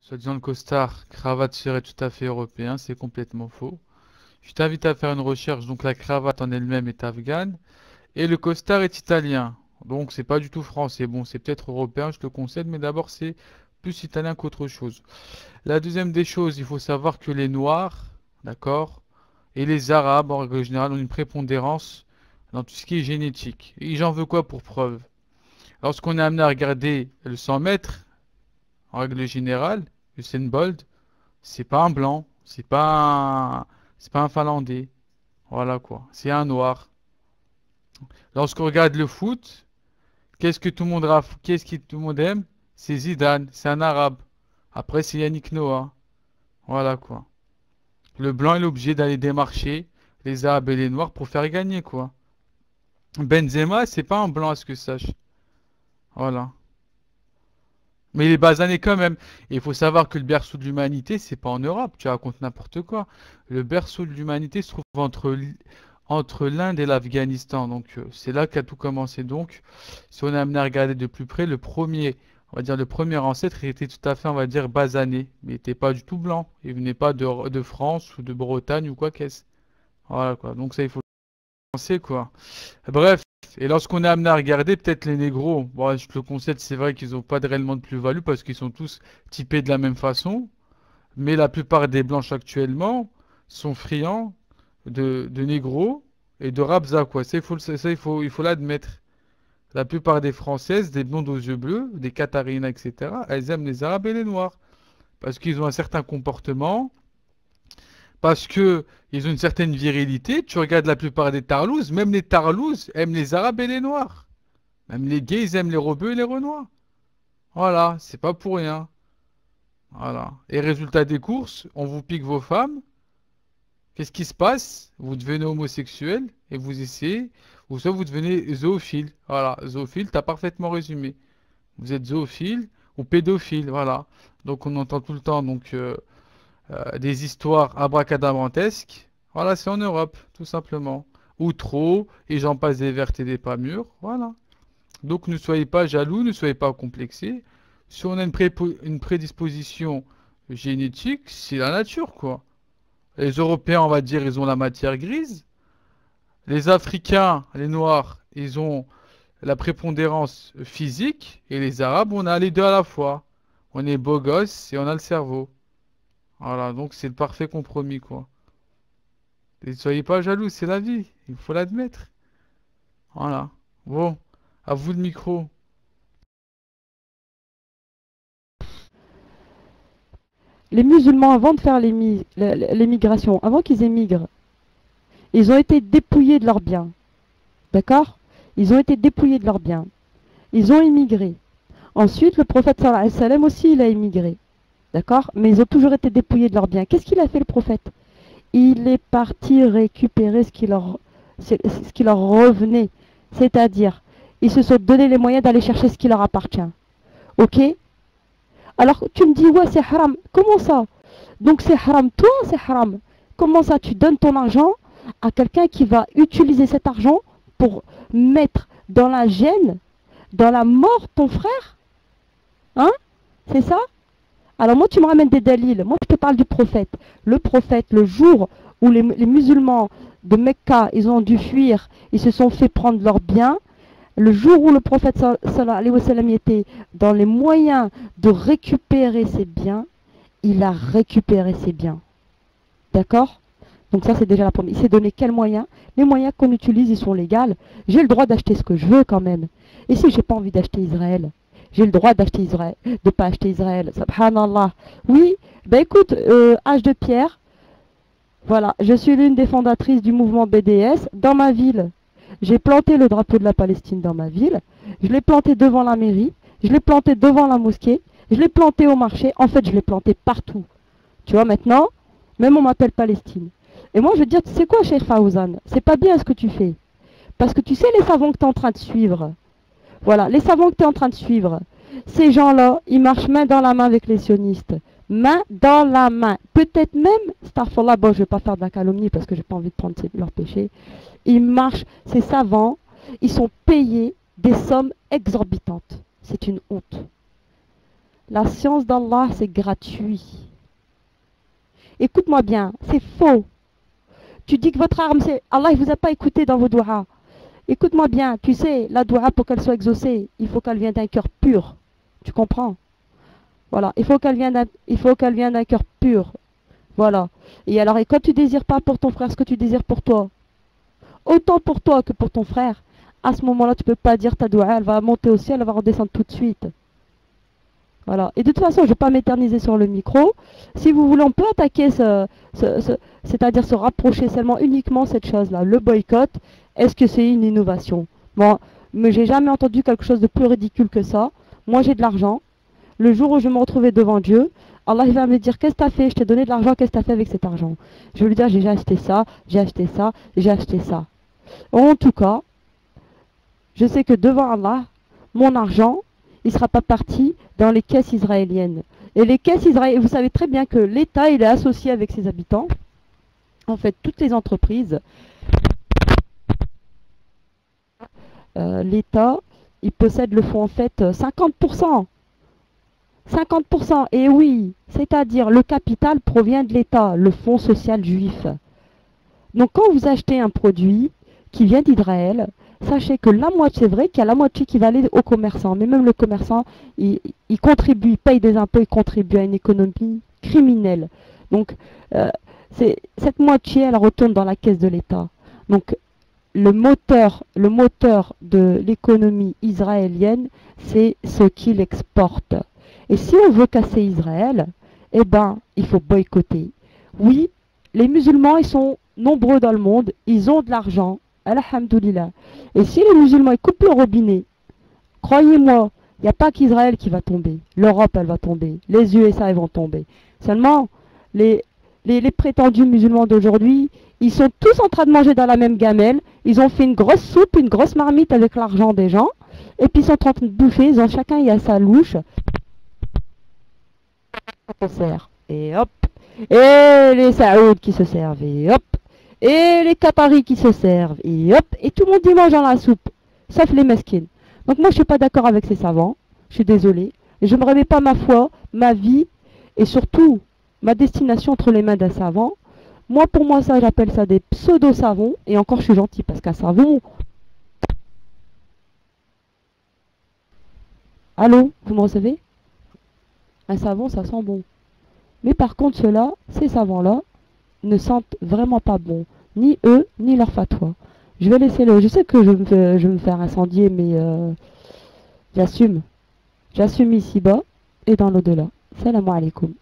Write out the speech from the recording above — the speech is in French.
Soi-disant le costard, cravate serait tout à fait européen, c'est complètement faux. Je t'invite à faire une recherche, donc la cravate en elle-même est afghane et le costard est italien. Donc c'est pas du tout français. Bon, c'est peut-être européen, je te le concède, mais d'abord c'est plus italien qu'autre chose. La deuxième des choses, il faut savoir que les Noirs, d'accord, et les Arabes en règle générale ont une prépondérance dans tout ce qui est génétique. Et j'en veux quoi pour preuve? Lorsqu'on est amené à regarder le 100 mètres, en règle générale, Usain Bolt, c'est pas un blanc, c'est pas un Finlandais. Voilà quoi. C'est un noir. Lorsqu'on regarde le foot, qu'est-ce que tout le monde aime? C'est Zidane, c'est un arabe. Après, c'est Yannick Noah. Voilà quoi. Le blanc est obligé d'aller démarcher les arabes et les noirs pour faire gagner quoi. Benzema, c'est pas un blanc à ce que je sache. Voilà. Mais il est basané quand même. Et il faut savoir que le berceau de l'humanité, c'est pas en Europe. Tu racontes n'importe quoi. Le berceau de l'humanité se trouve entre l'Inde et l'Afghanistan. Donc c'est là qu'a tout commencé. Donc, si on est amené à regarder de plus près, on va dire le premier ancêtre était tout à fait, on va dire, basané. Mais il n'était pas du tout blanc. Il venait pas de France ou de Bretagne ou quoi qu'est-ce. Voilà quoi. Donc ça, il faut le penser quoi. Bref, et lorsqu'on est amené à regarder, peut-être les négros, bon, je te le concède, c'est vrai qu'ils n'ont pas réellement de plus-value parce qu'ils sont tous typés de la même façon, mais la plupart des blanches actuellement sont friands de négros et de rabza, quoi. Il faut l'admettre. La plupart des Françaises, des blondes aux yeux bleus, des Katarinas, etc., elles aiment les Arabes et les Noirs parce qu'ils ont un certain comportement, parce que ils ont une certaine virilité. Tu regardes la plupart des Tarlouses, même les Tarlouses aiment les Arabes et les Noirs. Même les gays, ils aiment les rebeux et les renois. Voilà, c'est pas pour rien. Voilà. Et résultat des courses, on vous pique vos femmes. Qu'est-ce qui se passe? Vous devenez homosexuel et vous essayez, ou soit vous devenez zoophile. Voilà, zoophile, t'as parfaitement résumé. Vous êtes zoophile ou pédophile, voilà. Donc on entend tout le temps des histoires abracadabrantesques. Voilà, c'est en Europe, tout simplement. Ou trop, et j'en passe des vertes et des pas mûres. Voilà. Donc ne soyez pas jaloux, ne soyez pas complexés. Si on a une prédisposition génétique, c'est la nature, quoi. Les Européens, on va dire, ils ont la matière grise. Les Africains, les Noirs, ils ont la prépondérance physique. Et les Arabes, on a les deux à la fois. On est beau gosse et on a le cerveau. Voilà, donc c'est le parfait compromis, quoi. Et ne soyez pas jaloux, c'est la vie. Il faut l'admettre. Voilà. Bon, à vous le micro. Les musulmans, avant de faire l'émigration, avant qu'ils émigrent, ils ont été dépouillés de leurs biens. D'accord? Ils ont été dépouillés de leurs biens. Ils ont immigré. Ensuite, le prophète sallallahu alayhi wa sallam aussi, il a immigré. D'accord? Mais ils ont toujours été dépouillés de leurs biens. Qu'est-ce qu'il a fait le prophète? Il est parti récupérer ce qui leur revenait. C'est-à-dire, ils se sont donné les moyens d'aller chercher ce qui leur appartient. Ok? Alors tu me dis, ouais, c'est haram. Comment ça? Donc c'est haram, toi, c'est haram. Comment ça, tu donnes ton argent à quelqu'un qui va utiliser cet argent pour mettre dans la gêne, dans la mort, ton frère? Hein? C'est ça? Alors moi, tu me ramènes des dalils. Moi, je te parle du prophète. Le prophète, le jour où les musulmans de Mecca, ils ont dû fuir, ils se sont fait prendre leurs biens. Le jour où le prophète sallallahu alayhi wa sallam était dans les moyens de récupérer ses biens, il a récupéré ses biens. D'accord? Donc ça, c'est déjà la première. Il s'est donné quels moyens? Les moyens qu'on utilise, ils sont légaux. J'ai le droit d'acheter ce que je veux quand même. Et si j'ai pas envie d'acheter Israël, j'ai le droit d'acheter Israël, de pas acheter Israël. Subhanallah. Oui, ben écoute, Âge de pierre, voilà, je suis l'une des fondatrices du mouvement BDS dans ma ville. J'ai planté le drapeau de la Palestine dans ma ville. Je l'ai planté devant la mairie. Je l'ai planté devant la mosquée. Je l'ai planté au marché. En fait, je l'ai planté partout. Tu vois, maintenant, même on m'appelle Palestine. Et moi, je veux dire, tu sais quoi, Cheikh Faouzan? C'est pas bien ce que tu fais. Parce que tu sais les savants que tu es en train de suivre. Voilà, les savants que tu es en train de suivre. Ces gens-là, ils marchent main dans la main avec les sionistes. Main dans la main. Peut-être même, Starfallah, bon, je ne vais pas faire de la calomnie parce que j'ai pas envie de prendre leur péché. Ils marchent, ces savants, ils sont payés des sommes exorbitantes. C'est une honte. La science d'Allah, c'est gratuit. Écoute-moi bien, c'est faux. Tu dis que votre arme, c'est... Allah, il vous a pas écouté dans vos doigts. Écoute-moi bien, tu sais, la doua, pour qu'elle soit exaucée, il faut qu'elle vienne d'un cœur pur. Tu comprends? Voilà, il faut qu'elle vienne d'un cœur pur. Voilà. Et alors, et quand tu désires pas pour ton frère ce que tu désires pour toi, autant pour toi que pour ton frère, à ce moment-là, tu peux pas dire ta doua, elle va monter au ciel, elle va redescendre tout de suite. Voilà. Et de toute façon, je ne vais pas m'éterniser sur le micro. Si vous voulez, on peut attaquer c'est-à-dire se rapprocher seulement uniquement cette chose-là. Le boycott, est-ce que c'est une innovation? Bon, mais j'ai jamais entendu quelque chose de plus ridicule que ça. Moi, j'ai de l'argent. Le jour où je me retrouvais devant Dieu, Allah il va me dire, qu'est-ce que tu as fait? Je t'ai donné de l'argent, qu'est-ce que tu as fait avec cet argent? Je vais lui dire, j'ai acheté ça, j'ai acheté ça, j'ai acheté ça. En tout cas, je sais que devant Allah, mon argent, il ne sera pas parti dans les caisses israéliennes. Et les caisses israéliennes, vous savez très bien que l'État, il est associé avec ses habitants. En fait, toutes les entreprises, l'État, il possède le fonds en fait 50%. 50%, et oui, c'est-à-dire le capital provient de l'État, le fonds social juif. Donc quand vous achetez un produit qui vient d'Israël, sachez que la moitié, c'est vrai qu'il y a la moitié qui va aller aux commerçants, mais même le commerçant, il contribue, il paye des impôts, il contribue à une économie criminelle. Donc cette moitié, elle retourne dans la caisse de l'État. Donc le moteur de l'économie israélienne, c'est ce qu'il exporte. Et si on veut casser Israël, eh ben, il faut boycotter. Oui, les musulmans, ils sont nombreux dans le monde, ils ont de l'argent, alhamdoulilah. Et si les musulmans ils coupent le robinet, croyez-moi, il n'y a pas qu'Israël qui va tomber. L'Europe, elle va tomber. Les USA, ils vont tomber. Seulement, les prétendus musulmans d'aujourd'hui, ils sont tous en train de manger dans la même gamelle. Ils ont fait une grosse soupe, une grosse marmite avec l'argent des gens. Et puis ils sont en train de bouffer. Ils ont, chacun y a sa louche. On sert. Et hop. Et les Saouds qui se servent. Et hop. Et les Qataris qui se servent. Et hop. Et tout le monde y mange dans la soupe. Sauf les mesquines. Donc moi je suis pas d'accord avec ces savants. Je suis désolée. Et je ne me remets pas ma foi, ma vie et surtout ma destination entre les mains d'un savant. Moi pour moi ça j'appelle ça des pseudo-savons. Et encore je suis gentil parce qu'un savon... Allô, vous me recevez? Un savon ça sent bon. Mais par contre ceux-là, ces savants-là, ne sentent vraiment pas bon. Ni eux, ni leur fatwa. Je vais laisser le... Je sais que je vais me faire incendier, mais j'assume. J'assume ici-bas et dans l'au-delà. Salam alaikum.